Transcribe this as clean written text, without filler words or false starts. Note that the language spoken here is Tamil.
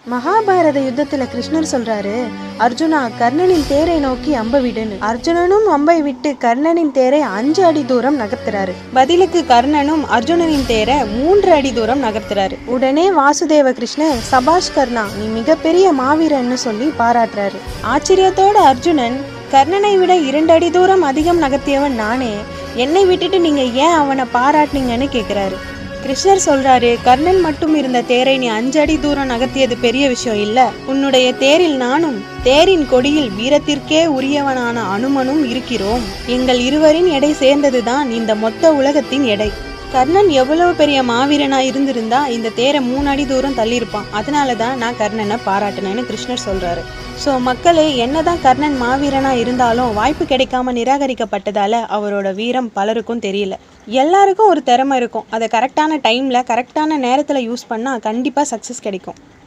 மகாபாரத யுத்தத்துல கிருஷ்ணர் சொல்றாரு, அர்ஜுனா கர்ணனின் தேரை நோக்கி அம்ப விடுன்னு. அர்ஜுனனும் அம்பை விட்டு கர்ணனின் தேரை 5 அடி தூரம் நகர்த்துறாரு. பதிலுக்கு கர்ணனும் அர்ஜுனனின் தேரை 3 அடி தூரம் நகர்த்துறாரு. உடனே வாசுதேவ கிருஷ்ணர், சபாஷ் கர்ணா, நீ மிகப்பெரிய மாவீரன்னு சொல்லி பாராட்டுறாரு. ஆச்சரியத்தோட அர்ஜுனன், கர்ணனை விட 2 அடி தூரம் அதிகம் நகர்த்தியவன் நானே, என்னை விட்டுட்டு நீங்க ஏன் அவனை பாராட்டினீங்கன்னு கேக்குறாரு. கிருஷ்ணர் சொல்றாரு, கர்ணன் மட்டும் இருந்த தேரை நீ 5 அடி தூரம் நகர்த்தியது பெரிய விஷயம் இல்ல, உன்னுடைய தேரில் நானும், தேரின் கொடியில் வீரத்திற்கே உரியவனான அனுமனும் இருக்கிறோம். எங்கள் இருவரின் எடை சேர்ந்ததுதான் இந்த மொத்த உலகத்தின் எடை. கர்ணன் எவ்வளவு பெரிய மாவீரனா இருந்திருந்தா இந்த தேரை 3 அடி தூரம் தள்ளியிருப்பான். அதனாலதான் நான் கர்ணனை பாராட்டினேன்னு கிருஷ்ணர் சொல்றாரு. ஸோ மக்களே, என்னதான் கர்ணன் மாவீரனா இருந்தாலும் வாய்ப்பு கிடைக்காம நிராகரிக்கப்பட்டதால அவரோட வீரம் பலருக்கும் தெரியல. எல்லாருக்கும் ஒரு திறமை இருக்கும், அதை கரெக்டான டைம்ல கரெக்டான நேரத்துல யூஸ் பண்ணா கண்டிப்பா சக்சஸ் கிடைக்கும்.